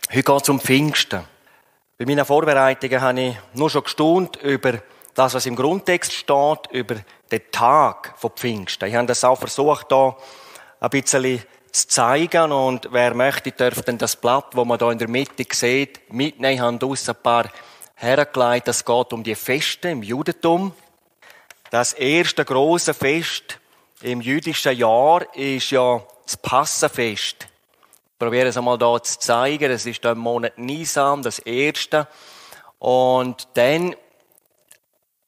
Heute geht es um Pfingsten. Bei meinen Vorbereitungen habe ich nur schon gestaunt über das, was im Grundtext steht, über den Tag von Pfingsten. Ich habe das auch versucht, hier ein bisschen zu zeigen. Und wer möchte, darf dann das Blatt, das man hier in der Mitte sieht, mitnehmen. Ich habe draussen ein paar hergelegt. Es geht um die Feste im Judentum. Das erste grosse Fest im jüdischen Jahr ist ja das Passafest. Ich probiere es einmal hier zu zeigen. Das ist im Monat Nisan, das erste. Und dann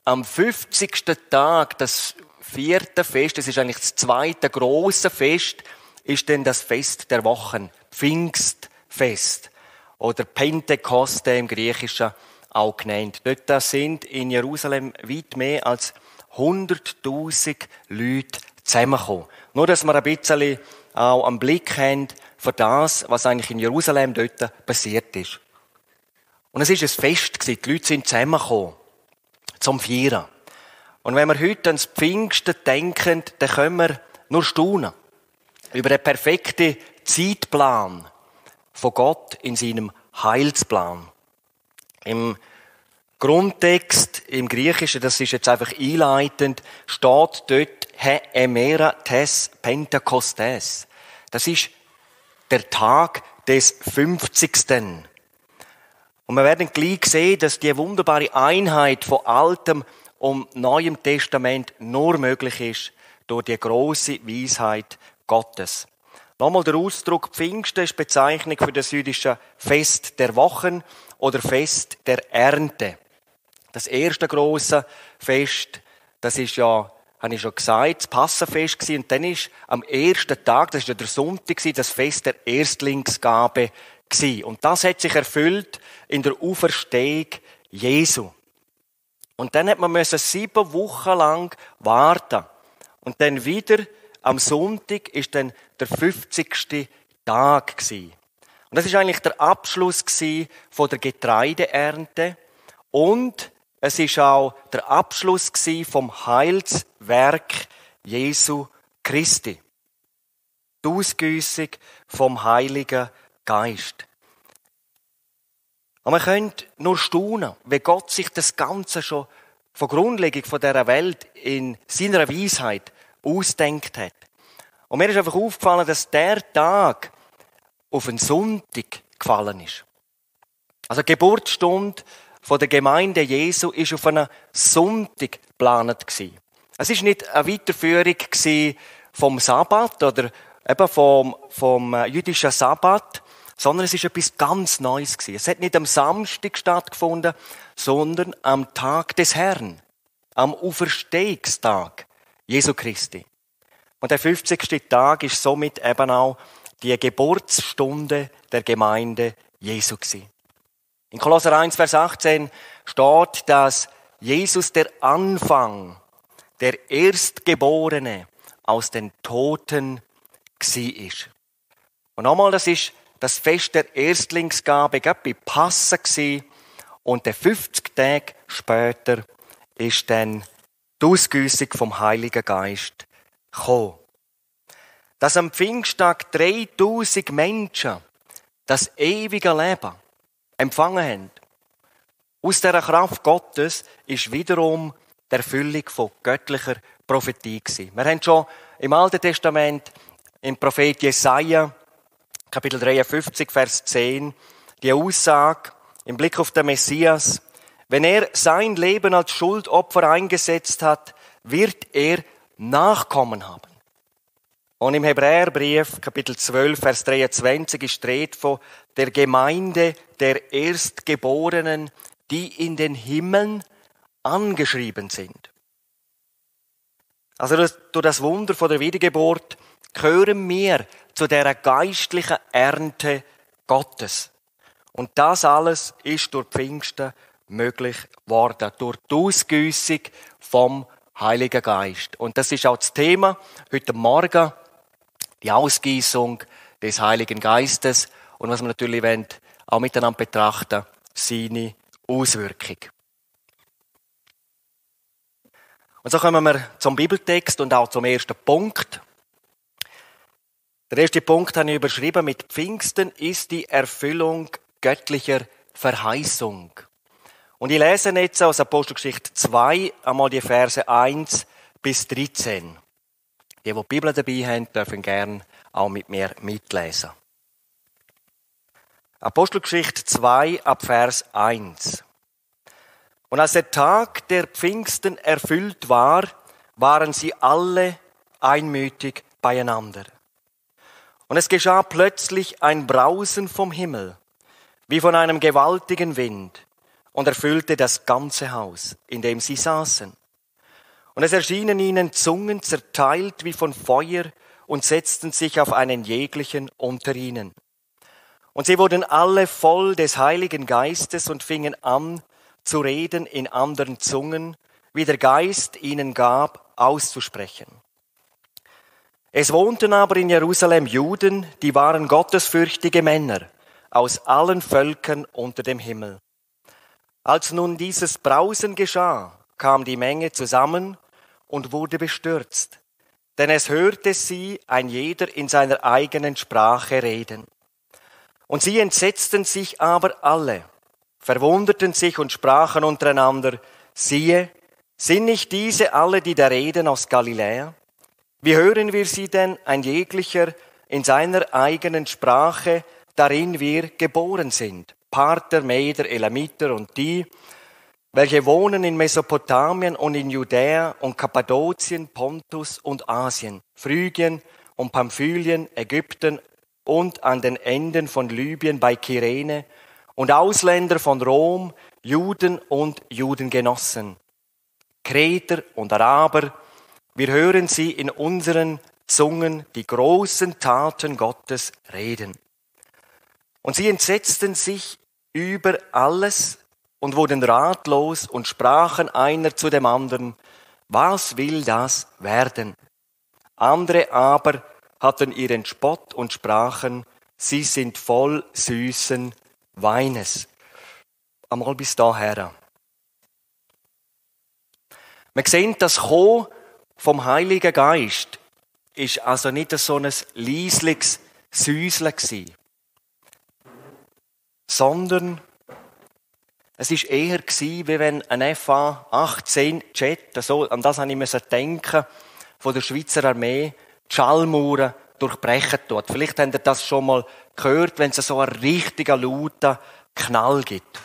am 50. Tag, das vierte Fest, das ist eigentlich das zweite grosse Fest, ist dann das Fest der Wochen, Pfingstfest oder Pentekoste im Griechischen auch genannt. Dort sind in Jerusalem weit mehr als 100.000 Leute zusammengekommen. Nur, dass wir ein bisschen auch einen Blick haben für das, was eigentlich in Jerusalem dort passiert ist. Und es war ein Fest gewesen. Die Leute sind zusammengekommen zum Feiern. Und wenn wir heute ans Pfingsten denken, dann können wir nur staunen über den perfekten Zeitplan von Gott in seinem Heilsplan. Im Grundtext, im Griechischen, das ist jetzt einfach einleitend, steht dort He emera tes Pentekostes. Das ist der Tag des 50. Und wir werden gleich sehen, dass die wunderbare Einheit von Altem und Neuem Testament nur möglich ist durch die grosse Weisheit Gottes. Nochmal der Ausdruck Pfingsten ist Bezeichnung für das jüdische Fest der Wochen oder Fest der Ernte. Das erste grosse Fest, das ist ja, habe ich schon gesagt, das Passafest gewesen. Und dann ist am ersten Tag, das ist ja der Sonntag gewesen, das Fest der Erstlingsgabe gewesen. Und das hat sich erfüllt in der Auferstehung Jesu. Und dann hat man 7 Wochen lang warten. Und dann wieder am Sonntag ist dann der 50. Tag gewesen. Und das ist eigentlich der Abschluss gewesen von der Getreideernte. Und es ist auch der Abschluss gewesen vom Heilswerk Jesu Christi. Die Ausgüssung vom Heiligen Geist. Und man könnte nur staunen, wie Gott sich das Ganze schon von Grundlegung von dieser Welt in seiner Weisheit ausdenkt hat. Und mir ist einfach aufgefallen, dass der Tag auf einen Sonntag gefallen ist. Also die Geburtsstunde von der Gemeinde Jesu ist auf einen Sonntag geplant gewesen. Es ist nicht eine Weiterführung vom Sabbat oder eben vom jüdischen Sabbat, sondern es ist etwas ganz Neues gewesen. Es hat nicht am Samstag stattgefunden, sondern am Tag des Herrn, am Auferstehungstag Jesu Christi. Und der 50. Tag ist somit eben auch die Geburtsstunde der Gemeinde Jesu gewesen. In Kolosser 1, Vers 18 steht, dass Jesus der Anfang, der Erstgeborene aus den Toten war. Und nochmal, das ist das Fest der Erstlingsgabe, bei Passa gewesen. Und der 50 Tage später ist dann die Ausgüssung vom Heiligen Geist gekommen. Dass am Pfingsttag 3000 Menschen das ewige Leben empfangen haben. Aus dieser Kraft Gottes ist wiederum die Erfüllung von göttlicher Prophetie gewesen. Wir haben schon im Alten Testament, im Prophet Jesaja, Kapitel 53, Vers 10, die Aussage im Blick auf den Messias: Wenn er sein Leben als Schuldopfer eingesetzt hat, wird er Nachkommen haben. Und im Hebräerbrief, Kapitel 12, Vers 23, ist die Rede von der Gemeinde der Erstgeborenen, die in den Himmeln angeschrieben sind. Also durch das Wunder von der Wiedergeburt gehören wir zu dieser geistlichen Ernte Gottes. Und das alles ist durch Pfingsten möglich geworden, durch die Ausgüssung vom Heiligen Geist. Und das ist auch das Thema heute Morgen, die Ausgießung des Heiligen Geistes und was wir natürlich auch miteinander betrachten, seine Auswirkung. Und so kommen wir zum Bibeltext und auch zum ersten Punkt. Der erste Punkt habe ich überschrieben mit Pfingsten ist die Erfüllung göttlicher Verheißung. Und ich lese jetzt aus Apostelgeschichte 2 einmal die Verse 1 bis 13. Die Bibel dabei haben, dürfen gern auch mit mir mitlesen. Apostelgeschichte 2 ab Vers 1. Und als der Tag der Pfingsten erfüllt war, waren sie alle einmütig beieinander. Und es geschah plötzlich ein Brausen vom Himmel, wie von einem gewaltigen Wind, und erfüllte das ganze Haus, in dem sie saßen. Und es erschienen ihnen Zungen zerteilt wie von Feuer und setzten sich auf einen jeglichen unter ihnen. Und sie wurden alle voll des Heiligen Geistes und fingen an zu reden in anderen Zungen, wie der Geist ihnen gab, auszusprechen. Es wohnten aber in Jerusalem Juden, die waren gottesfürchtige Männer aus allen Völkern unter dem Himmel. Als nun dieses Brausen geschah, kam die Menge zusammen und wurde bestürzt, denn es hörte sie ein jeder in seiner eigenen Sprache reden. Und sie entsetzten sich aber alle, verwunderten sich und sprachen untereinander, siehe, sind nicht diese alle, die da reden, aus Galiläa? Wie hören wir sie denn, ein jeglicher in seiner eigenen Sprache, darin wir geboren sind? Parther, Meder, Elamiter und die, welche wohnen in Mesopotamien und in Judäa und Kappadokien, Pontus und Asien, Phrygien und Pamphylien, Ägypten und an den Enden von Libyen bei Kyrene und Ausländer von Rom, Juden und Judengenossen, Kreter und Araber, wir hören sie in unseren Zungen die großen Taten Gottes reden. Und sie entsetzten sich über alles und wurden ratlos und sprachen einer zu dem anderen, was will das werden? Andere aber hatten ihren Spott und sprachen, sie sind voll süßen Weines. Einmal bis daher. Wir sehen, das Kommen vom Heiligen Geist ist also nicht so ein leisliches Säuseln gewesen, sondern es ist eher gewesen, wie wenn ein FA-18-Jet, so, an das habe ich denken, von der Schweizer Armee, die Schallmauern durchbrechen tut. Vielleicht habt ihr das schon mal gehört, wenn es so einen richtigen lauten Knall gibt.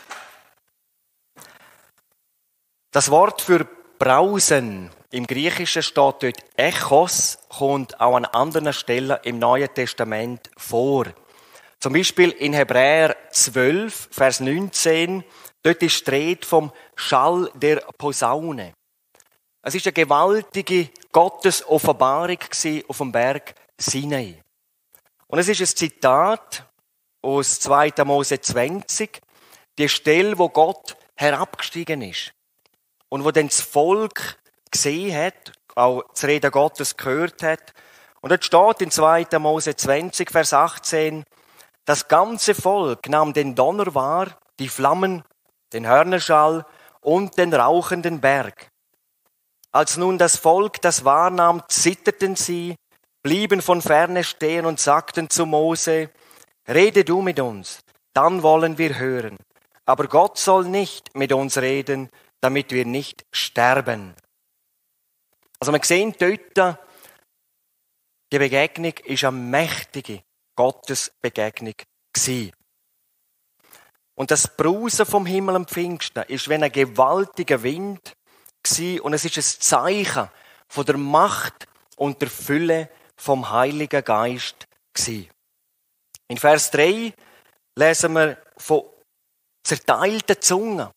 Das Wort für Brausen im Griechischen steht dort Echos, kommt auch an anderen Stellen im Neuen Testament vor. Zum Beispiel in Hebräer 12, Vers 19, dort ist die Rede vom Schall der Posaune. Es ist eine gewaltige Gottesoffenbarung auf dem Berg Sinai. Und es ist ein Zitat aus 2. Mose 20, die Stelle, wo Gott herabgestiegen ist. Und wo dann das Volk gesehen hat, auch das Reden Gottes gehört hat. Und dort steht in 2. Mose 20, Vers 18, das ganze Volk nahm den Donner wahr, die Flammen, den Hörnerschall und den rauchenden Berg. Als nun das Volk das wahrnahm, zitterten sie, blieben von ferne stehen und sagten zu Mose, rede du mit uns, dann wollen wir hören. Aber Gott soll nicht mit uns reden, damit wir nicht sterben. Also wir sehen dort, die Begegnung ist eine mächtige Gottesbegegnung gewesen. Und das Brausen vom Himmel am Pfingsten ist wie ein gewaltiger Wind gewesen, und es ist ein Zeichen von der Macht und der Fülle vom Heiligen Geist gewesen. In Vers 3 lesen wir von zerteilten Zungen,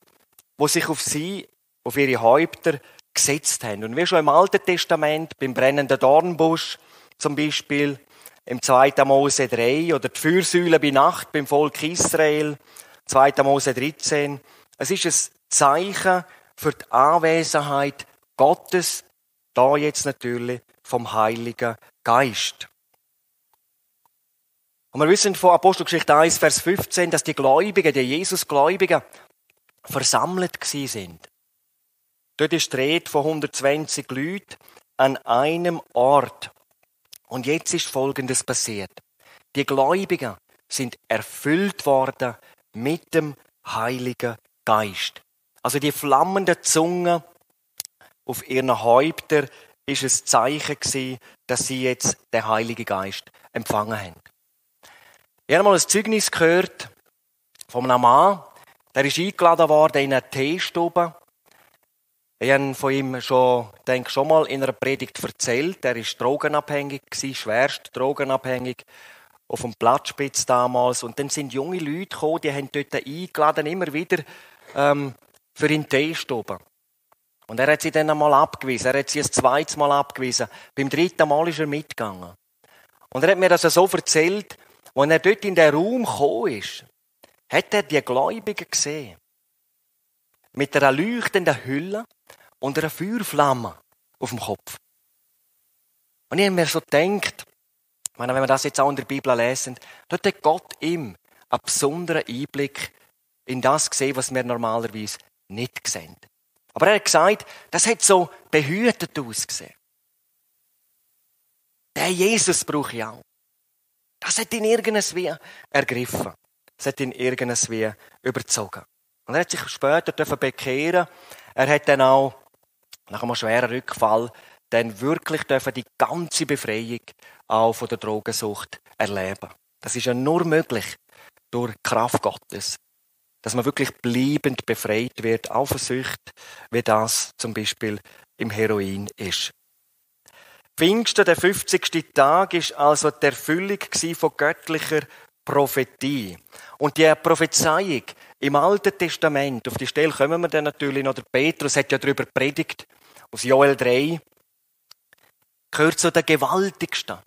die sich auf sie, auf ihre Häupter gesetzt haben. Und wie schon im Alten Testament, beim brennenden Dornbusch zum Beispiel, im 2. Mose 3 oder die Feuersäule bei Nacht beim Volk Israel, 2. Mose 13. Es ist ein Zeichen für die Anwesenheit Gottes, da jetzt natürlich vom Heiligen Geist. Und wir wissen von Apostelgeschichte 1, Vers 15, dass die Gläubigen, die Jesus-Gläubigen, versammelt gewesen sind. Dort ist die Rede von 120 Leuten an einem Ort. Und jetzt ist Folgendes passiert. Die Gläubigen sind erfüllt worden mit dem Heiligen Geist. Also die flammenden Zungen auf ihren Häuptern ist ein Zeichen gewesen, dass sie jetzt den Heiligen Geist empfangen haben. Ich habe mal ein Zeugnis gehört von einem Mann, der ist eingeladen worden in eine Teestube. Ich habe von ihm schon mal in einer Predigt erzählt. Er war drogenabhängig, schwerst drogenabhängig, auf dem Platzspitz damals. Und dann sind junge Leute gekommen, die haben dort eingeladen, immer wieder für ihn Teestube. Und er hat sie dann einmal abgewiesen. Er hat sie ein zweites Mal abgewiesen. Beim dritten Mal ist er mitgegangen. Und er hat mir das so erzählt, als er dort in den Raum gekommen ist, hat er die Gläubigen gesehen. Mit einer leuchtenden Hülle und einer Feuerflamme auf dem Kopf. Und ich habe mir so gedacht, wenn wir das jetzt auch in der Bibel lesen, dort hat Gott ihm einen besonderen Einblick in das gesehen, was wir normalerweise nicht sehen. Aber er hat gesagt, das hat so behütet ausgesehen. Den Jesus brauche ich auch. Das hat ihn irgendwie ergriffen. Das hat ihn irgendwie überzogen. Und er hat sich später bekehren. Er hat dann auch, nach einem schweren Rückfall, dann wirklich die ganze Befreiung auch von der Drogensucht erleben. Das ist ja nur möglich durch die Kraft Gottes. Dass man wirklich bleibend befreit wird, auch von Sucht, wie das zum Beispiel im Heroin ist. Pfingsten, der 50. Tag, ist also die Erfüllung von göttlicher Prophetie. Und die Prophezeiung im Alten Testament, auf die Stelle kommen wir dann natürlich noch, der Petrus hat ja darüber predigt, aus Joel 3, gehört zu den gewaltigsten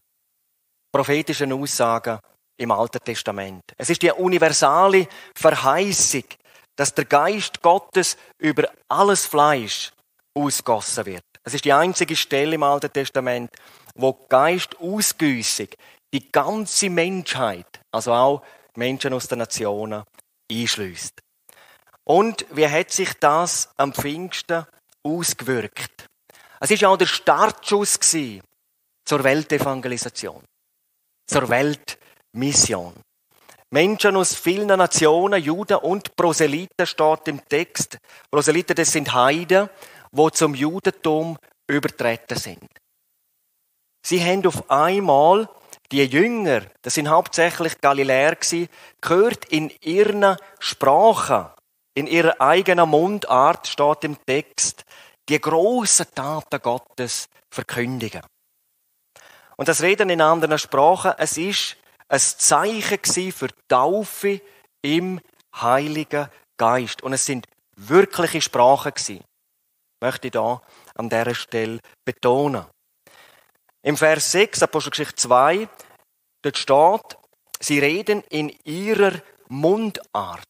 prophetischen Aussagen im Alten Testament. Es ist die universale Verheißung, dass der Geist Gottes über alles Fleisch ausgossen wird. Es ist die einzige Stelle im Alten Testament, wo Geistausgüssung die ganze Menschheit, also auch Menschen aus den Nationen, einschließt. Und wie hat sich das am Pfingsten ausgewirkt? Es war auch der Startschuss zur Weltevangelisation, zur Weltmission. Menschen aus vielen Nationen, Juden und Proselyten, steht im Text. Proselyten, das sind Heiden, die zum Judentum übertreten sind. Sie haben auf einmal die Jünger, das sind hauptsächlich Galiläer gewesen, gehört in ihren Sprachen, in ihrer eigenen Mundart, steht im Text, die grossen Taten Gottes verkündigen. Und das Reden in anderen Sprachen, es ist ein Zeichen für die Taufe im Heiligen Geist. Und es sind wirkliche Sprachen gewesen. Möchte ich da an dieser Stelle betonen. Im Vers 6, Apostelgeschichte 2, dort steht, sie reden in ihrer Mundart.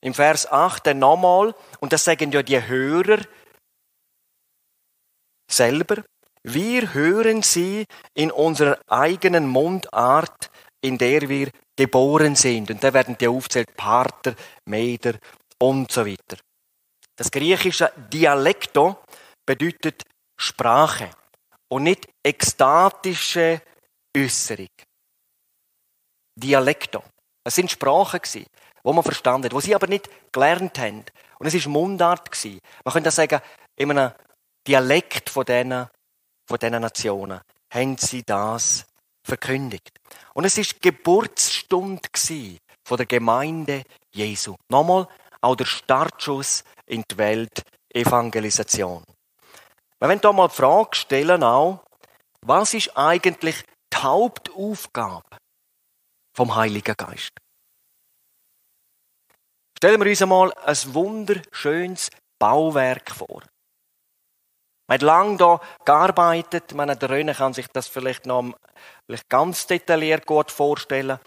Im Vers 8 dann nochmal, und das sagen ja die Hörer selber, wir hören sie in unserer eigenen Mundart, in der wir geboren sind. Und da werden die aufzählt, Parther, Meder und so weiter. Das griechische Dialekto bedeutet Sprache und nicht ekstatische Äußerung. Dialekto. Es sind Sprachen gewesen, die man verstanden hat, die sie aber nicht gelernt haben. Und es war Mundart gewesen. Man könnte sagen, in einem Dialekt von diesen Nationen haben sie das verkündigt. Und es war die Geburtsstunde von der Gemeinde Jesu. Nochmal, auch der Startschuss in die Weltevangelisation. Wir wollen hier mal die Frage stellen, auch, was ist eigentlich die Hauptaufgabe vom Heiligen Geist? Stellen wir uns einmal ein wunderschönes Bauwerk vor. Man hat lange hier gearbeitet. Der Röne kann sich das vielleicht ganz detailliert gut vorstellen.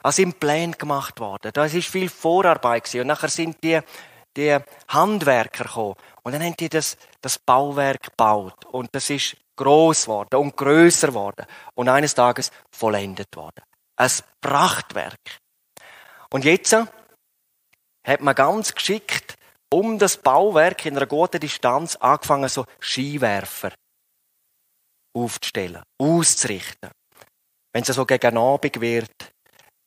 Es sind Pläne gemacht worden. Da ist viel Vorarbeit gewesen. Und nachher sind die Handwerker gekommen. Und dann haben die das Bauwerk gebaut. Und das ist gross geworden und grösser geworden. Und eines Tages vollendet worden. Ein Prachtwerk. Und jetzt hat man ganz geschickt um das Bauwerk in einer guten Distanz angefangen, so Skiwerfer aufzustellen, auszurichten. Wenn es so gegen Abend wird,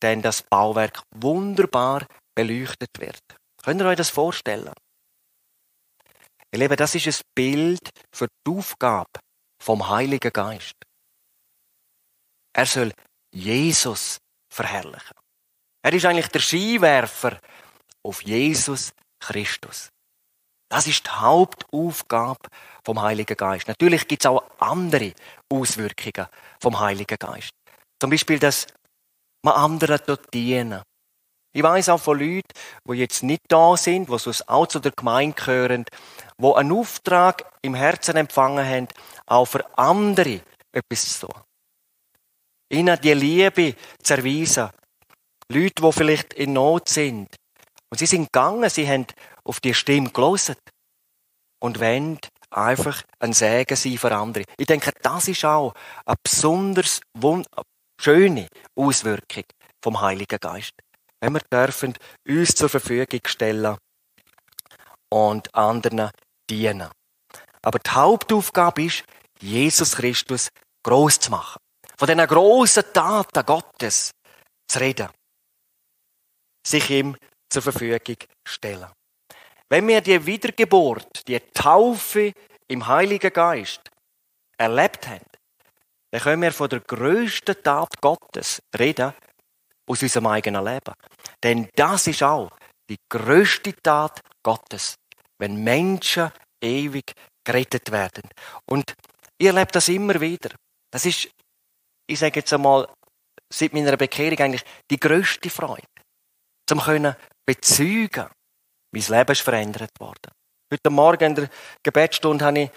dann das Bauwerk wunderbar beleuchtet wird. Könnt ihr euch das vorstellen? Ihr Lieben, das ist ein Bild für die Aufgabe vom Heiligen Geist. Er soll Jesus verherrlichen. Er ist eigentlich der Skiwerfer auf Jesus Christus. Das ist die Hauptaufgabe vom Heiligen Geist. Natürlich gibt es auch andere Auswirkungen vom Heiligen Geist. Zum Beispiel, dass man anderen dienen. Ich weiss auch von Leuten, die jetzt nicht da sind, die sonst auch zu der Gemeinde gehören, die einen Auftrag im Herzen empfangen haben, auch für andere etwas zu tun. Ihnen die Liebe zu erweisen. Leute, die vielleicht in Not sind. Und sie sind gegangen, sie haben auf die Stimme gehört. Und wollen einfach ein Segen sein für andere. Ich denke, das ist auch eine besonders schöne Auswirkung vom Heiligen Geist. Wenn wir dürfen uns zur Verfügung stellen und anderen dienen. Aber die Hauptaufgabe ist, Jesus Christus gross zu machen. Von diesen grossen Taten Gottes zu reden. Sich ihm zur Verfügung stellen. Wenn wir die Wiedergeburt, die Taufe im Heiligen Geist erlebt haben, dann können wir von der grössten Tat Gottes reden aus unserem eigenen Leben. Denn das ist auch die grösste Tat Gottes, wenn Menschen ewig gerettet werden. Und ich erlebe das immer wieder. Das ist, ich sage jetzt einmal, seit meiner Bekehrung eigentlich die grösste Freude. Zum können bezeugen, mein Leben ist verändert worden. Heute Morgen in der Gebetsstunde habe ich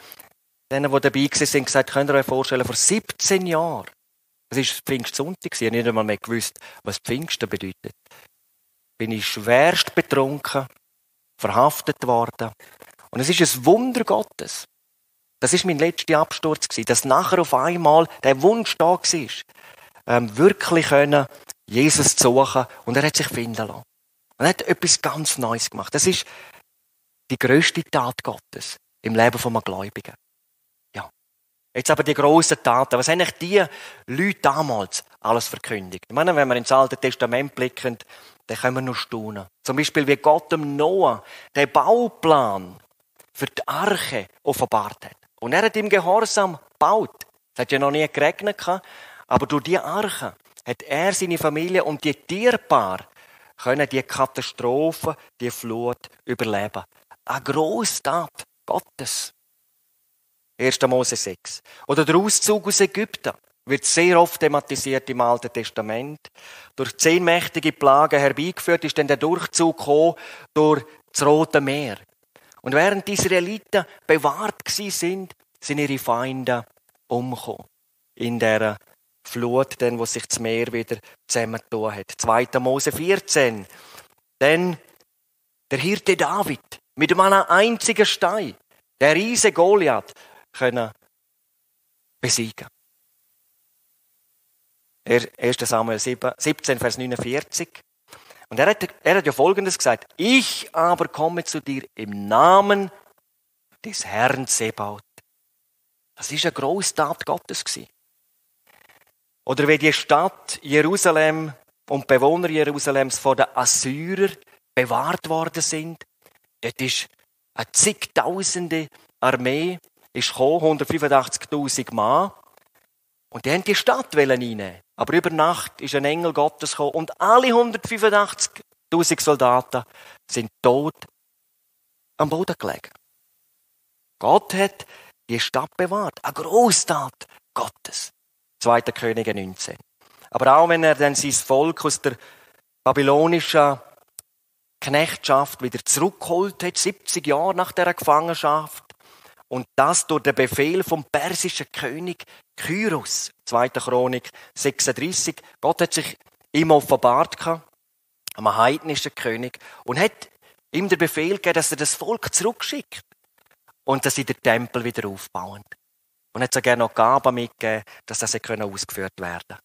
denen, die dabei waren, gesagt, könnt ihr euch vorstellen, vor 17 Jahren, das war Pfingstsonntag, ich habe nicht einmal mehr gewusst, was Pfingsten bedeutet, bin ich schwerst betrunken, verhaftet worden. Und es ist ein Wunder Gottes. Das ist mein letzter Absturz gewesen, dass nachher auf einmal der Wunsch da war, wirklich können, Jesus zu suchen, und er hat sich finden lassen. Er hat etwas ganz Neues gemacht. Das ist die grösste Tat Gottes im Leben von einem Gläubigen. Ja. Jetzt aber die grossen Taten. Was haben eigentlich die Leute damals alles verkündigt? Ich meine, wenn wir ins Alte Testament blicken, dann können wir nur staunen. Zum Beispiel, wie Gott dem Noah den Bauplan für die Arche offenbart hat. Und er hat im Gehorsam gebaut. Es hat ja noch nie geregnet, aber durch die Arche hat er, seine Familie und die Tierpaare können die Katastrophe, die Flut überleben. Eine grosse Tat Gottes. 1. Mose 6. Oder der Auszug aus Ägypten wird sehr oft thematisiert im Alten Testament. Durch 10 mächtige Plagen herbeigeführt ist dann der Durchzug gekommen durch das Rote Meer. Und während die Israeliten bewahrt sind ihre Feinde umgekommen. In der Flut, dann, wo sich das Meer wieder zusammengetan hat. 2. Mose 14. Dann der Hirte David mit einem einzigen Stein, der Riese Goliath, können besiegen. 1. Samuel 17, Vers 49. Und er hat ja Folgendes gesagt: Ich aber komme zu dir im Namen des Herrn Zebaoth. Das war eine grosse Tat Gottes. Oder wie die Stadt Jerusalem und die Bewohner Jerusalems von den Assyrern bewahrt worden sind. Dort ist eine zigtausende Armee gekommen, 185.000 Mann. Und die haben die Stadt einnehmen. Aber über Nacht ist ein Engel Gottes gekommen und alle 185.000 Soldaten sind tot am Boden gelegen. Gott hat die Stadt bewahrt. Eine Grosstat Gottes. 2. Könige 19. Aber auch wenn er dann sein Volk aus der babylonischen Knechtschaft wieder zurückgeholt hat, 70 Jahre nach dieser Gefangenschaft, und das durch den Befehl vom persischen König Kyros, 2. Chronik 36. Gott hat sich ihm offenbart, einem heidnischen König, und hat ihm den Befehl gegeben, dass er das Volk zurückschickt und dass sie den Tempel wieder aufbauen. Und hat sogar noch Gaben mitgegeben, dass das ausgeführt werden konnte.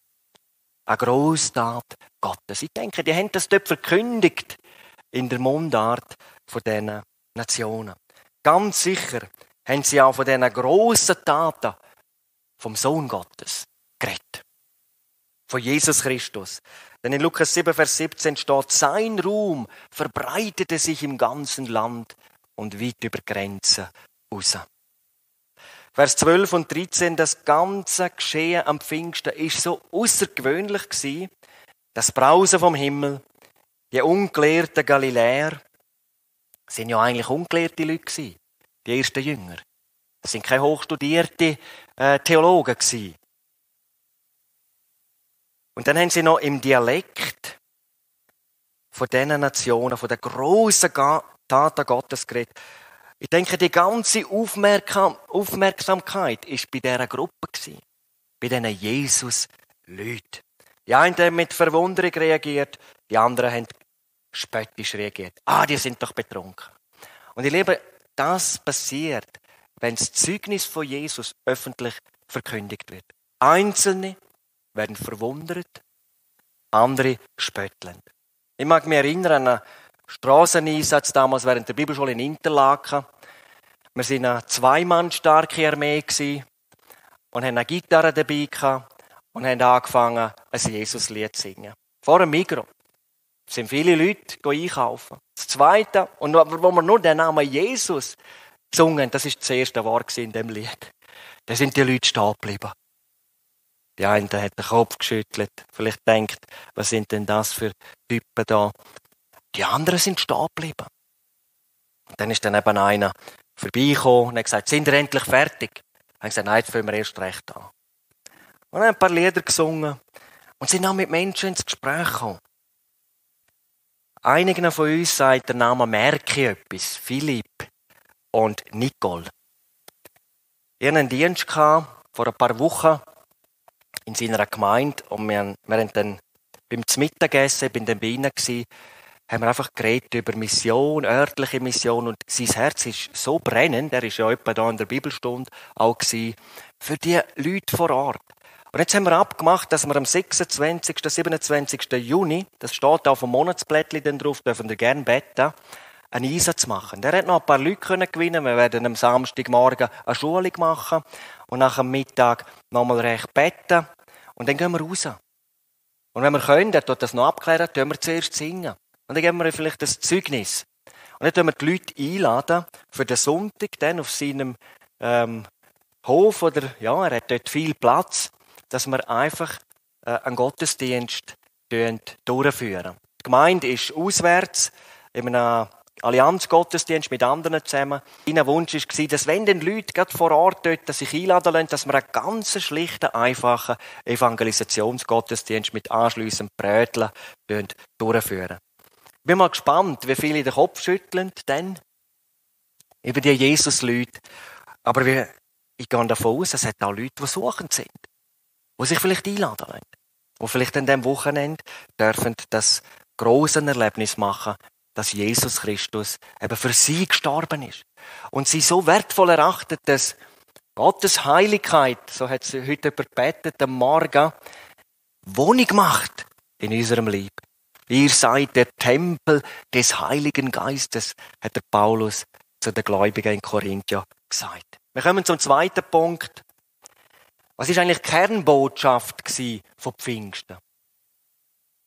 Eine Grosstat Gottes. Ich denke, die haben das dort verkündigt in der Mundart von diesen Nationen. Ganz sicher haben sie auch von diesen grossen Taten vom Sohn Gottes geredet. Von Jesus Christus. Denn in Lukas 7, Vers 17 steht, sein Ruhm verbreitete sich im ganzen Land und weit über Grenzen raus. Vers 12 und 13, das ganze Geschehen am Pfingsten ist so außergewöhnlich gewesen, das Brausen vom Himmel, die ungelehrten Galiläer, sind ja eigentlich ungelehrte Leute gewesen, die ersten Jünger. Das sind keine hochstudierte Theologen gewesen. Und dann haben sie noch im Dialekt von diesen Nationen, von der grossen Taten Gottes geredet. Ich denke, die ganze Aufmerksamkeit war bei dieser Gruppe gewesen, bei diesen Jesus-Leuten. Die einen haben mit Verwunderung reagiert, die anderen haben spöttisch reagiert. Die sind doch betrunken. Und ich liebe, das passiert, wenn das Zeugnis von Jesus öffentlich verkündigt wird. Einzelne werden verwundert, andere spötteln. Ich mag mich erinnern an einen Strasseneinsatz damals während der Bibelschule in Interlaken. Wir waren eine zweimannsstarke Armee und haben eine Gitarre dabei gehabt und haben angefangen, ein Jesuslied zu singen. Vor dem Migros sind viele Leute einkaufen. Das Zweite, und wo wir nur den Namen Jesus gesungen, das ist das erste Wort in dem Lied. Da sind die Leute stehen geblieben. Die einen hat den Kopf geschüttelt, vielleicht denkt, was sind denn das für Typen da? Die anderen sind stehen geblieben. Und dann ist dann eben einer vorbeigekommen und hat gesagt, sind wir endlich fertig? Und haben gesagt, nein, jetzt fangen wir erst recht an. Und haben ein paar Lieder gesungen und sind dann mit Menschen ins Gespräch gekommen. Einigen von uns sagt der Name Merki etwas, Philipp und Nicole. Ich hatte einen Dienst vor ein paar Wochen in seiner Gemeinde und wir haben dann beim Mittagessen, ich bin dann bei ihnen gewesen, haben wir einfach geredet über Mission, örtliche Mission und sein Herz ist so brennend, er ist ja etwa da in der Bibelstunde auch gewesen, für die Leute vor Ort. Und jetzt haben wir abgemacht, dass wir am 26., 27. Juni, das steht auf dem Monatsblättchen dann drauf, dürfen wir gerne beten, einen Einsatz machen. Der hat noch ein paar Leute gewinnen. Wir werden am Samstagmorgen eine Schulung machen und nach dem Mittag nochmal recht beten und dann gehen wir raus. Und wenn wir können, er tut das noch abklären, tun wir zuerst singen. Und dann geben wir vielleicht das Zeugnis. Und dann tun wir die Leute einladen für den Sonntag, dann auf seinem Hof, oder, ja, er hat dort viel Platz, dass wir einfach einen Gottesdienst durchführen. Die Gemeinde ist auswärts, in einem Allianz-Gottesdienst mit anderen zusammen. Mein Wunsch war, dass wenn den Leute gerade vor Ort dort sich einladen lassen, dass wir einen ganz schlichten, einfachen Evangelisationsgottesdienst mit anschliessendem Bröteln durchführen. Ich bin mal gespannt, wie viele den Kopf schütteln dann über die Jesus-Leute. Aber ich gehe davon aus, es hat auch Leute, die suchend sind, die sich vielleicht einladen lassen, die vielleicht an diesem Wochenende dürfen das grosse Erlebnis machen, dass Jesus Christus eben für sie gestorben ist. Und sie so wertvoll erachtet, dass Gottes Heiligkeit, so hat sie heute überbetet, am Morgen, Wohnung macht in unserem Leben. Ihr seid der Tempel des Heiligen Geistes, hat der Paulus zu den Gläubigen in Korinth gesagt. Wir kommen zum zweiten Punkt. Was ist eigentlich die Kernbotschaft von Pfingsten?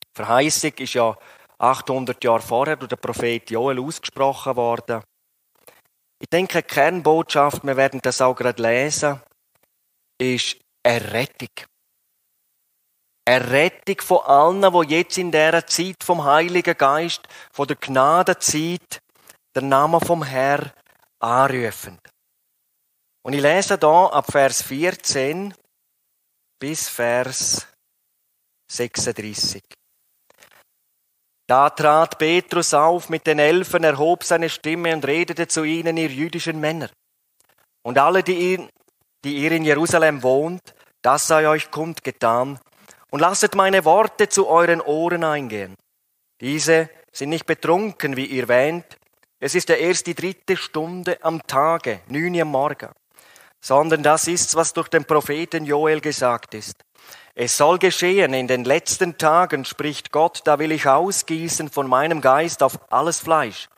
Die Verheißung ist ja 800 Jahre vorher durch den Prophet Joel ausgesprochen worden. Ich denke, die Kernbotschaft, wir werden das auch gerade lesen, ist Errettung. Errettung von allen, die jetzt in dieser Zeit vom Heiligen Geist, von der Gnadenzeit, den Namen vom Herrn anrufen. Und ich lese hier ab Vers 14 bis Vers 36. Da trat Petrus auf mit den 11, erhob seine Stimme und redete zu ihnen, ihr jüdischen Männer. Und alle, die ihr in Jerusalem wohnt, das sei euch kundgetan. Und lasset meine Worte zu euren Ohren eingehen. Diese sind nicht betrunken, wie ihr wähnt. Es ist ja erst die 3. Stunde am Tage, 9 Uhr am Morgen. Sondern das ist's, was durch den Propheten Joel gesagt ist. Es soll geschehen in den letzten Tagen, spricht Gott, da will ich ausgießen von meinem Geist auf alles Fleisch.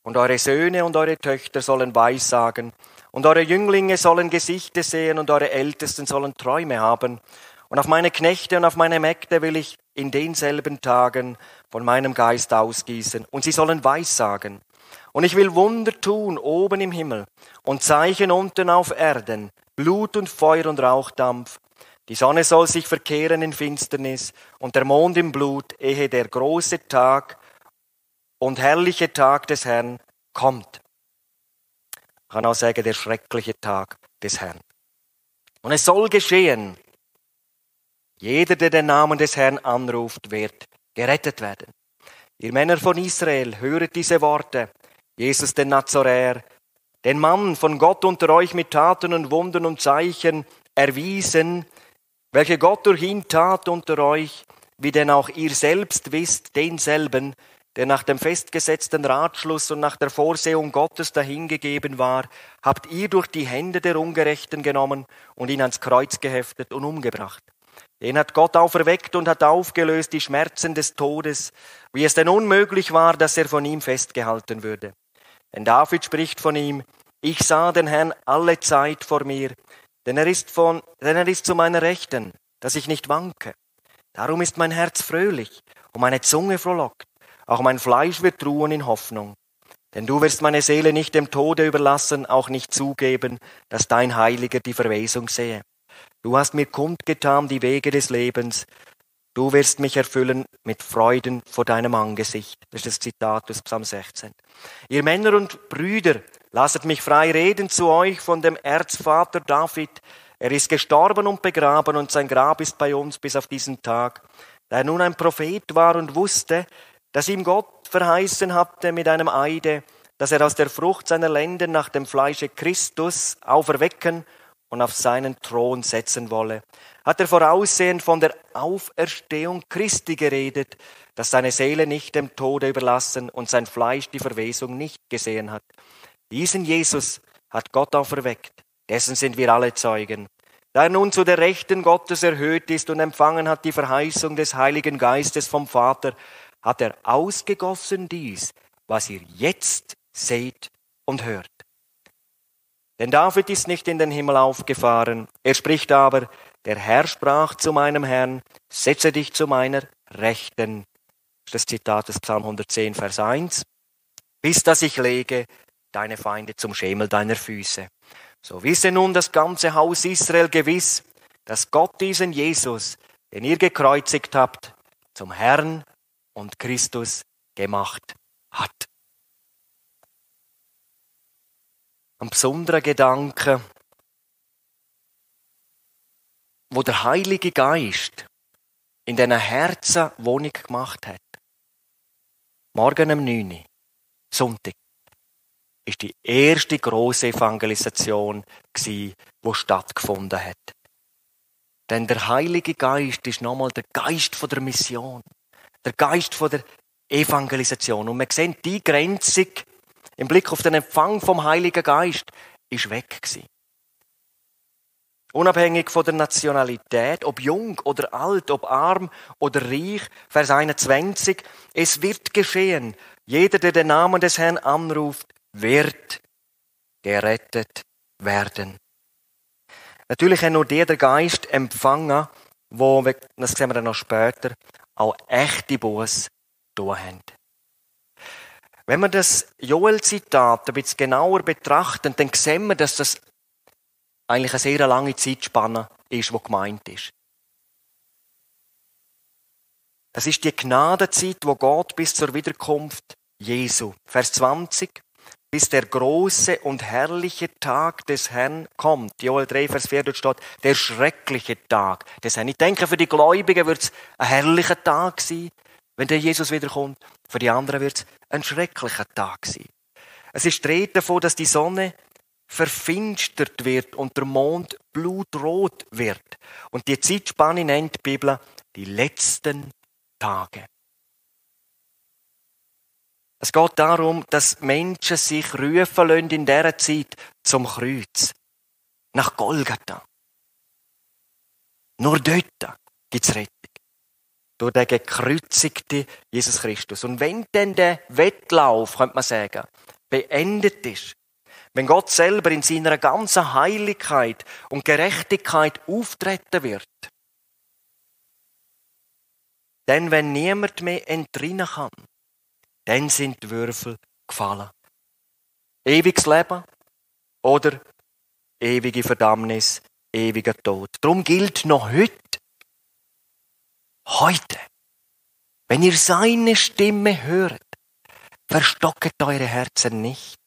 Und eure Söhne und eure Töchter sollen Weissagen. Und eure Jünglinge sollen Gesichter sehen und eure Ältesten sollen Träume haben. Und auf meine Knechte und auf meine Mägde will ich in denselben Tagen von meinem Geist ausgießen. Und sie sollen Weissagen. Und ich will Wunder tun oben im Himmel und Zeichen unten auf Erden, Blut und Feuer und Rauchdampf. Die Sonne soll sich verkehren in Finsternis und der Mond im Blut, ehe der große Tag und herrliche Tag des Herrn kommt. Ich kann auch sagen, der schreckliche Tag des Herrn. Und es soll geschehen, jeder, der den Namen des Herrn anruft, wird gerettet werden. Ihr Männer von Israel, höret diese Worte. Jesus den Nazaräer, den Mann von Gott unter euch mit Taten und Wundern und Zeichen erwiesen, welche Gott durch ihn tat unter euch, wie denn auch ihr selbst wisst, denselben, der nach dem festgesetzten Ratschluss und nach der Vorsehung Gottes dahingegeben war, habt ihr durch die Hände der Ungerechten genommen und ihn ans Kreuz geheftet und umgebracht. Den hat Gott auferweckt und hat aufgelöst die Schmerzen des Todes, wie es denn unmöglich war, dass er von ihm festgehalten würde. Denn David spricht von ihm, ich sah den Herrn alle Zeit vor mir, denn er ist zu meiner Rechten, dass ich nicht wanke. Darum ist mein Herz fröhlich und meine Zunge frohlockt. Auch mein Fleisch wird ruhen in Hoffnung. Denn du wirst meine Seele nicht dem Tode überlassen, auch nicht zugeben, dass dein Heiliger die Verwesung sehe. Du hast mir kundgetan die Wege des Lebens. Du wirst mich erfüllen mit Freuden vor deinem Angesicht. Das ist das Zitat aus Psalm 16. Ihr Männer und Brüder, lasset mich frei reden zu euch von dem Erzvater David. Er ist gestorben und begraben und sein Grab ist bei uns bis auf diesen Tag. Da er nun ein Prophet war und wusste, dass ihm Gott verheißen hatte mit einem Eide, dass er aus der Frucht seiner Lenden nach dem Fleische Christus auferwecken und auf seinen Thron setzen wolle, hat er voraussehend von der Auferstehung Christi geredet, dass seine Seele nicht dem Tode überlassen und sein Fleisch die Verwesung nicht gesehen hat. Diesen Jesus hat Gott auferweckt, dessen sind wir alle Zeugen. Da er nun zu der Rechten Gottes erhöht ist und empfangen hat die Verheißung des Heiligen Geistes vom Vater, hat er ausgegossen dies, was ihr jetzt seht und hört. Denn David ist nicht in den Himmel aufgefahren. Er spricht aber, der Herr sprach zu meinem Herrn, setze dich zu meiner Rechten. Das ist das Zitat des Psalm 110, Vers 1. Bis dass ich lege deine Feinde zum Schemel deiner Füße. So wisse nun das ganze Haus Israel gewiss, dass Gott diesen Jesus, den ihr gekreuzigt habt, zum Herrn und Christus gemacht hat. Ein besonderer Gedanke, wo der Heilige Geist in diesen Herzen Wohnung gemacht hat. Morgen um 9 Uhr, Sonntag, ist die erste grosse Evangelisation die stattgefunden hat. Denn der Heilige Geist ist nochmal der Geist von der Mission, der Geist von der Evangelisation. Und wir sehen, die Grenzung im Blick auf den Empfang vom Heiligen Geist ist weg gewesen. Unabhängig von der Nationalität, ob jung oder alt, ob arm oder reich, Vers 21, es wird geschehen, jeder, der den Namen des Herrn anruft, wird gerettet werden. Natürlich hat nur der Geist empfangen, wo, das sehen wir dann noch später, auch echte Buße tun haben. Wenn wir das Joel-Zitat ein bisschen genauer betrachten, dann sehen wir, dass das eigentlich eine sehr lange Zeitspanne ist, die gemeint ist. Das ist die Gnadenzeit, wo Gott bis zur Wiederkunft Jesu. Vers 20. Bis der große und herrliche Tag des Herrn kommt. Joel 3, Vers 4, dort steht, der schreckliche Tag des Herrn. Ich denke, für die Gläubigen wird es ein herrlicher Tag sein, wenn der Jesus wiederkommt. Für die anderen wird es ein schrecklicher Tag sein. Es ist die Rede davon, dass die Sonne verfinstert wird und der Mond blutrot wird. Und die Zeitspanne nennt die Bibel die letzten Tage. Es geht darum, dass Menschen sich rufen lassen in dieser Zeit zum Kreuz. Nach Golgatha. Nur dort gibt es Rettung. Durch den gekreuzigten Jesus Christus. Und wenn dann der Wettlauf, könnte man sagen, beendet ist, wenn Gott selber in seiner ganzen Heiligkeit und Gerechtigkeit auftreten wird, Denn wenn niemand mehr entrinnen kann, dann sind die Würfel gefallen. Ewiges Leben oder ewige Verdammnis, ewiger Tod. Darum gilt noch heute, wenn ihr seine Stimme hört, verstocket eure Herzen nicht.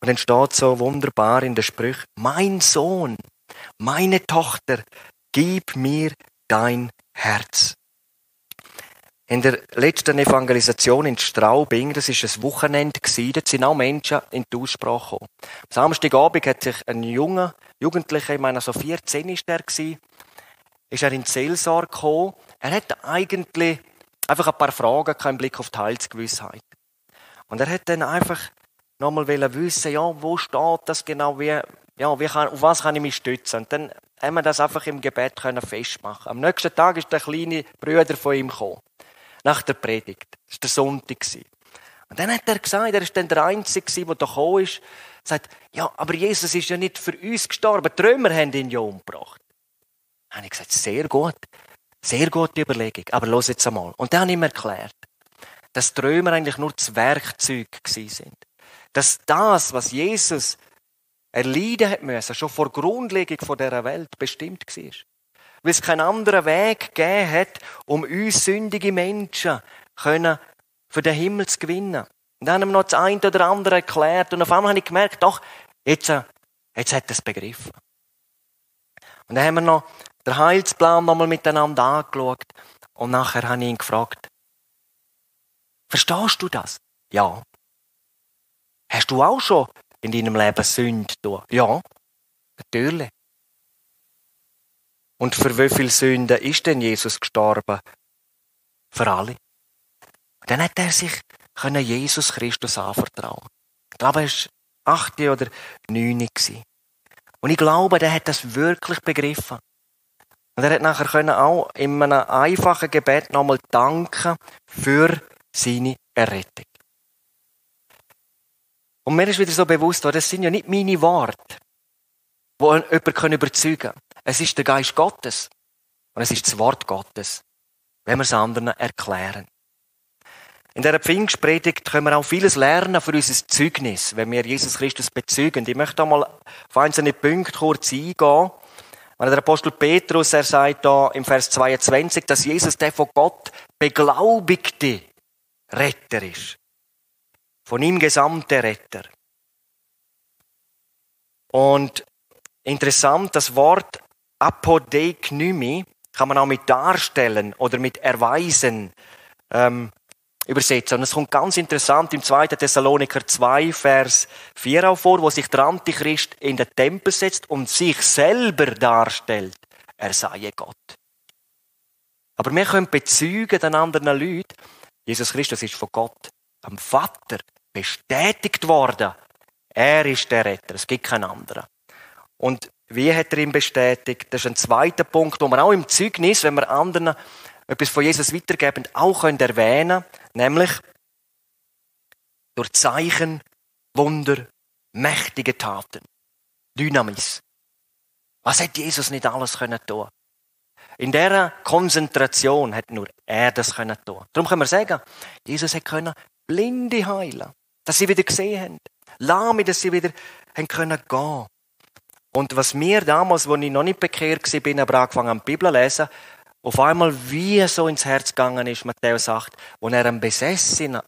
Und dann steht so wunderbar in der Sprüche: Mein Sohn, meine Tochter, gib mir dein Herz. In der letzten Evangelisation in Straubing, das war ein Wochenende, dort sind auch Menschen in die Aussprache gekommen. Am Samstagabend hat sich ein Jugendlicher, ich meine so 14 ist er gewesen, ist er in die Seelsorge gekommen. Er hat eigentlich einfach ein paar Fragen im Blick auf die Heilsgewissheit. Und er hat dann einfach nochmal wissen, ja, wo steht das genau, auf was kann ich mich stützen? Und dann haben wir das einfach im Gebet festmachen. Am nächsten Tag ist der kleine Bruder von ihm gekommen. Nach der Predigt. Das war der Sonntag. Und dann hat er gesagt, er war dann der Einzige, der da gekommen ist, sagt, ja, aber Jesus ist ja nicht für uns gestorben, die Römer haben ihn ja umgebracht. Dann habe ich gesagt, sehr gute Überlegung, aber los jetzt einmal. Und dann habe ich ihm erklärt, dass die Römer eigentlich nur das Werkzeug sind. Dass das, was Jesus erleiden hat müssen, schon vor Grundlegung dieser Welt bestimmt war. Weil es keinen anderen Weg gegeben hat, um uns sündige Menschen für den Himmel zu gewinnen. Und dann haben wir noch das eine oder andere erklärt. Und auf einmal habe ich gemerkt, doch, jetzt hat er es begriffen. Und dann haben wir noch den Heilsplan nochmal miteinander angeschaut. Und nachher habe ich ihn gefragt, verstehst du das? Ja. Hast du auch schon in deinem Leben Sünde getan? Ja, natürlich. Und für wie viele Sünden ist denn Jesus gestorben? Für alle. Und dann hat er sich Jesus Christus anvertrauen. Ich glaube, er war 8 oder 9 gewesen. Und ich glaube, der hat das wirklich begriffen. Und er hat nachher auch in einem einfachen Gebet nochmal danken für seine Errettung. Und mir ist wieder so bewusst, das sind ja nicht meine Worte, die jemanden überzeugen können. Es ist der Geist Gottes. Und es ist das Wort Gottes. Wenn wir es anderen erklären. In dieser Pfingstpredigt können wir auch vieles lernen für unser Zeugnis, wenn wir Jesus Christus bezeugen. Ich möchte einmal auf einzelne Punkte kurz eingehen. Wenn der Apostel Petrus, er sagt da im Vers 22, dass Jesus der von Gott beglaubigte Retter ist. Von ihm gesamte Retter. Und interessant, das Wort Apodeiknymi kann man auch mit darstellen oder mit erweisen übersetzen. Und es kommt ganz interessant im 2. Thessaloniker 2, Vers 4 auch vor, wo sich der Antichrist in den Tempel setzt und sich selber darstellt, er sei Gott. Aber wir können bezeugen den anderen Leuten, Jesus Christus ist von Gott, am Vater, bestätigt worden. Er ist der Retter, es gibt keinen anderen. Und wie hat er ihn bestätigt? Das ist ein zweiter Punkt, wo wir auch im Zeugnis, wenn wir anderen etwas von Jesus weitergeben, auch erwähnen können, nämlich durch Zeichen, Wunder, mächtige Taten. Dynamis. Was hat Jesus nicht alles tun können? In dieser Konzentration hat nur er das tun können. Darum können wir sagen, Jesus hat Blinde heilen, dass sie wieder gesehen haben. Lahme, dass sie wieder gehen können. Und was mir damals, als ich noch nicht bekehrt war, aber angefangen habe, die Bibel zu lesen, auf einmal wie so ins Herz gegangen ist, Matthäus sagt, wo er einen Besessenen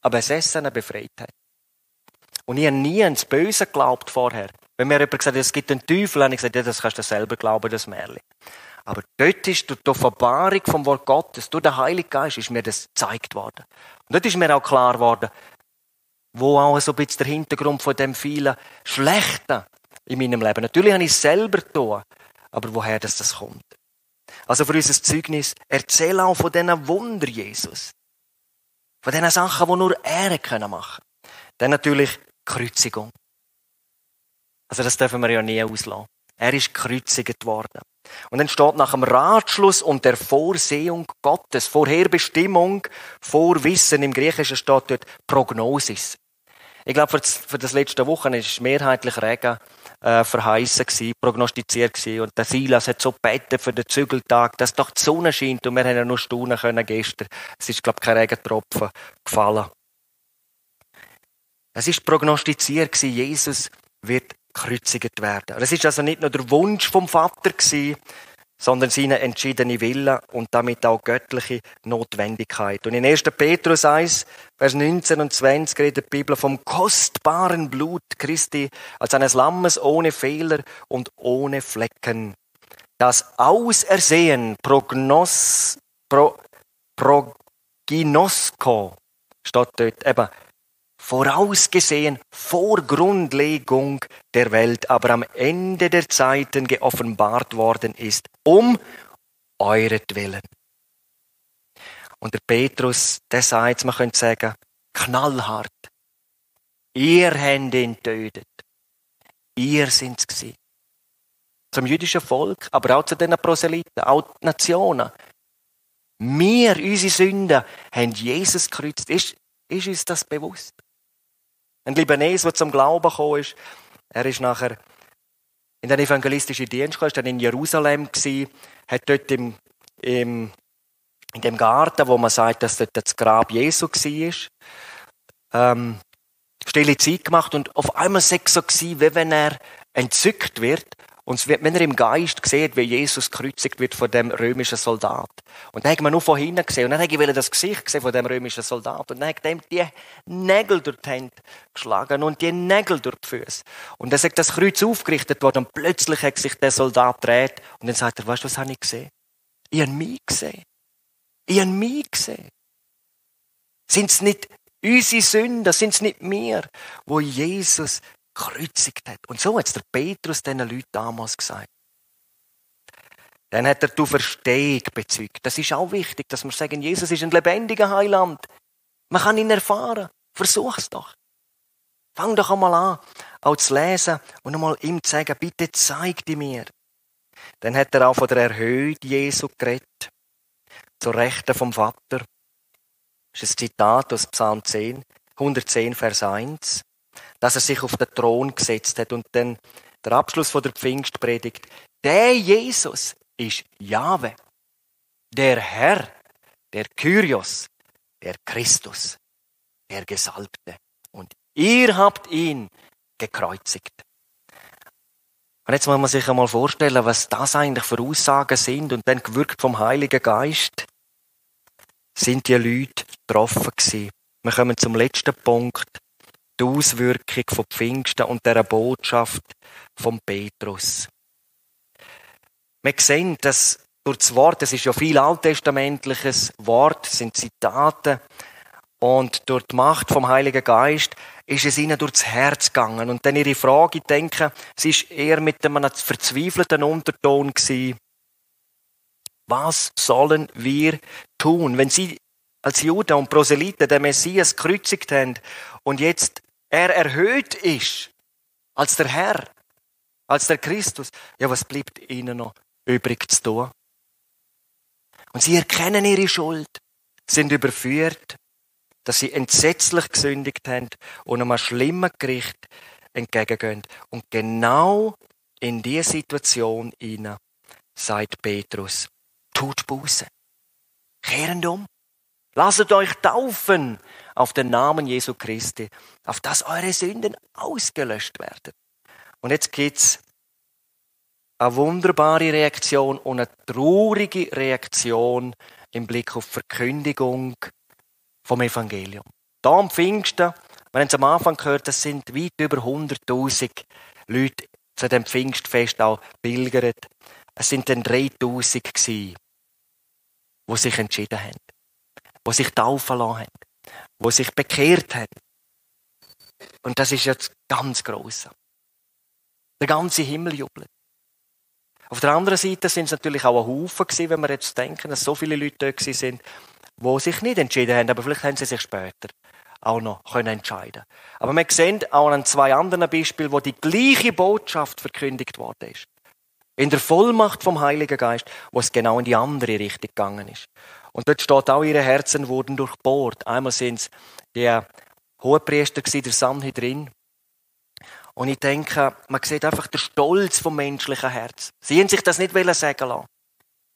befreit hat. Und ich habe nie ans Böse geglaubt vorher. Wenn mir jemand gesagt hat, es gibt einen Teufel, habe ich gesagt, ja, das kannst du selber glauben, das Märchen. Aber dort ist durch die Offenbarung vom Wort Gottes, durch den Heiligen Geist, ist mir das gezeigt worden. Und dort ist mir auch klar geworden, wo auch so ein bisschen der Hintergrund von dem vielen Schlechten in meinem Leben. Natürlich habe ich es selber getan, aber woher das kommt. Also für unser Zeugnis, erzähl auch von diesen Wunder Jesus. Von diesen Sachen, die nur er machen kann. Dann natürlich Kreuzigung. Also das dürfen wir ja nie auslassen. Er ist gekreuzigt worden. Und dann steht nach dem Ratschluss und der Vorsehung Gottes, Vorherbestimmung, Vorwissen, im Griechischen steht dort Prognosis. Ich glaube, für das letzte Woche ist mehrheitlich Regen verheißen gewesen, prognostiziert gewesen. Und der Silas hat so gebeten für den Zügeltag, dass doch die Sonne scheint. Und wir haben ja nur staunen können gestern. Es ist, glaube ich, kein Regentropfen gefallen. Es ist prognostiziert gewesen, Jesus wird gekreuzigt werden. Es ist also nicht nur der Wunsch vom Vater gewesen, sondern seine entschiedene Wille und damit auch göttliche Notwendigkeit. Und in 1. Petrus 1, Vers 19 und 20 redet die Bibel vom kostbaren Blut Christi als eines Lammes ohne Fehler und ohne Flecken. Das Ausersehen, Proginosko, steht dort eben, vorausgesehen vor Grundlegung der Welt, aber am Ende der Zeiten geoffenbart worden ist, um euretwillen. Und der Petrus, der sagt, man könnte sagen, knallhart. Ihr habt ihn getötet. Ihr sind's gewesen. Zum jüdischen Volk, aber auch zu den Proselyten, auch die Nationen. Wir, unsere Sünden, haben Jesus gekreuzt. Ist uns das bewusst? Ein Libanes, der zum Glauben gekommen ist, er ist nachher in den evangelistischen Dienst gekommen, ist dann in Jerusalem gewesen, hat dort in dem Garten, wo man sagt, dass dort das Grab Jesu war, stille Zeit gemacht und auf einmal sei es so gewesen, wie wenn er entzückt wird und wenn er im Geist sieht, wie Jesus gekreuzigt wird von dem römischen Soldat. Und dann hat man nur von hinten gesehen und dann hat er das Gesicht gesehen von dem römischen Soldat und dann hat er ihm die Nägel durch die Hände geschlagen und die Nägel durch die Füße. Und dann sagt das Kreuz aufgerichtet worden und plötzlich hat sich der Soldat gedreht und dann sagt er, weißt du, was habe ich gesehen? Ich habe mich gesehen. Ich habe mich gesehen. Sind es nicht unsere Sünden, sind es nicht wir, wo Jesus gekreuzigt hat. Und so hat es der Petrus diesen Leuten damals gesagt. Dann hat er die Auferstehung bezeugt. Das ist auch wichtig, dass wir sagen, Jesus ist ein lebendiger Heiland. Man kann ihn erfahren. Versuch es doch. Fang doch einmal an, auch zu lesen und einmal ihm zu sagen, bitte zeig die mir. Dann hat er auch von der Erhöhung Jesu geredet. Zur Rechten vom Vater. Das ist ein Zitat aus Psalm 10, 110, Vers 1. Dass er sich auf den Thron gesetzt hat. Und dann der Abschluss von der Pfingstpredigt. Der Jesus ist Jahwe, der Herr, der Kyrios, der Christus, der Gesalbte. Und ihr habt ihn gekreuzigt. Und jetzt muss man sich einmal vorstellen, was das eigentlich für Aussagen sind. Und dann gewirkt vom Heiligen Geist sind die Leute getroffen gewesen. Wir kommen zum letzten Punkt. Die Auswirkung von Pfingsten und dieser Botschaft von Petrus. Wir sehen, dass durch das Wort, das ist ja viel alttestamentliches Wort, sind Zitate, und durch die Macht vom Heiligen Geist ist es ihnen durchs Herz gegangen. Und dann ihre Frage, ich denke, es ist eher mit einem verzweifelten Unterton gewesen. Was sollen wir tun, wenn sie als Juden und Proselyten den Messias gekreuzigt haben und jetzt er erhöht ist als der Herr, als der Christus? Ja, was bleibt ihnen noch übrig zu tun? Und sie erkennen ihre Schuld, sind überführt, dass sie entsetzlich gesündigt haben und einem schlimmen Gericht entgegengehen. Und genau in diese Situation hinein sagt Petrus, tut Buße, kehrt um, lasst euch taufen auf den Namen Jesu Christi, auf dass eure Sünden ausgelöscht werden. Und jetzt gibt's eine wunderbare Reaktion und eine traurige Reaktion im Blick auf Verkündigung vom Evangelium. Da am Pfingsten, wir haben es am Anfang gehört, das sind weit über 100.000 Leute zu dem Pfingstfest auch pilgert. Es sind dann 3.000 gewesen, die sich entschieden haben, die sich taufen lassen haben, die sich bekehrt haben. Und das ist jetzt ganz gross. Der ganze Himmel jubelt. Auf der anderen Seite sind es natürlich auch ein Haufen gewesen, wenn wir jetzt denken, dass so viele Leute dort sind, die sich nicht entschieden haben, aber vielleicht haben sie sich später auch noch entscheiden können. Aber wir sehen auch an 2 anderen Beispielen, wo die gleiche Botschaft verkündigt worden ist. In der Vollmacht vom Heiligen Geist, wo es genau in die andere Richtung gegangen ist. Und dort steht auch, ihre Herzen wurden durchbohrt. Einmal sind es die Hohepriester gewesen, der Sanhedrin. Und ich denke, man sieht einfach den Stolz vom menschlichen Herz. Sie haben sich das nicht sagen lassen.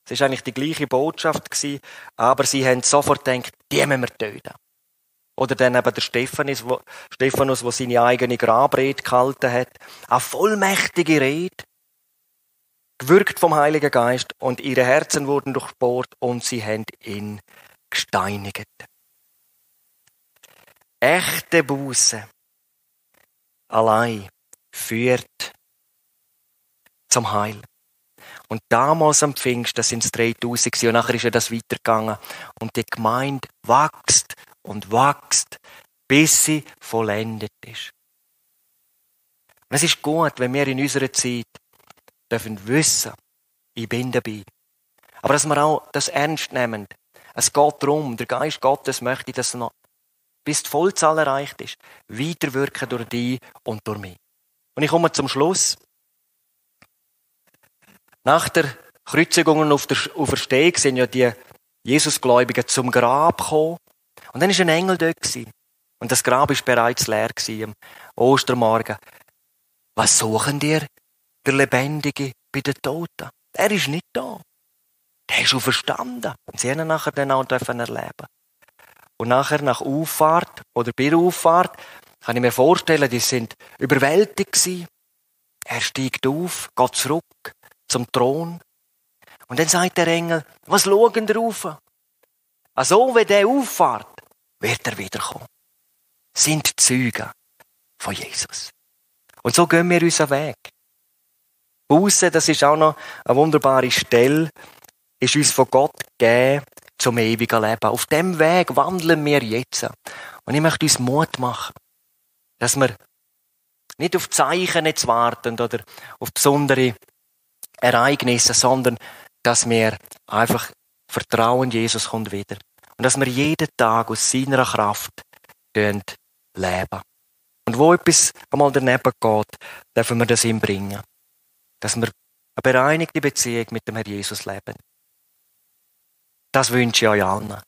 Es war eigentlich die gleiche Botschaft gewesen, aber sie haben sofort gedacht, die müssen wir töten. Oder dann eben der Stephanus, der seine eigene Grabrede gehalten hat. Eine vollmächtige Rede, gewürgt vom Heiligen Geist, und ihre Herzen wurden durchbohrt und sie haben ihn gesteinigt. Echte Buße allein führt zum Heil. Und damals am Pfingsten sind es 3000 gewesen, und nachher ist ja das weitergegangen. Und die Gemeinde wächst und wächst, bis sie vollendet ist. Und es ist gut, wenn wir in unserer Zeit dürfen wissen, ich bin dabei. Aber dass wir auch das ernst nehmen. Es geht darum, der Geist Gottes möchte, dass noch, bis die Vollzahl erreicht ist, weiterwirken durch dich und durch mich. Und ich komme zum Schluss. Nach der Kreuzigung und auf der Auferstehung sind ja die Jesusgläubigen zum Grab gekommen. Und dann war ein Engel dort. Und das Grab war bereits leer am Ostermorgen. Was suchen dir, der Lebendige, bei den Toten? Er ist nicht da. Der ist auferstanden. Und sie haben ihn nachher dann auch erleben. Und nachher, nach Auffahrt oder bei der Auffahrt, kann ich mir vorstellen, die sind überwältigt gewesen. Er steigt auf, geht zurück zum Thron. Und dann sagt der Engel, was schauen ihr rauf? Also, wenn der auffahrt, wird er wiederkommen. Sind Zeugen von Jesus. Und so gehen wir unseren Weg. Busse, das ist auch noch eine wunderbare Stelle, ist uns von Gott gegeben zum ewigen Leben. Auf dem Weg wandeln wir jetzt. Und ich möchte uns Mut machen, dass wir nicht auf Zeichen jetzt warten oder auf besondere Ereignisse, sondern dass wir einfach vertrauen, Jesus kommt wieder. Und dass wir jeden Tag aus seiner Kraft leben. Und wo etwas einmal daneben geht, dürfen wir das ihm bringen. Dass wir eine bereinigte Beziehung mit dem Herrn Jesus leben. Das wünsche ich euch allen.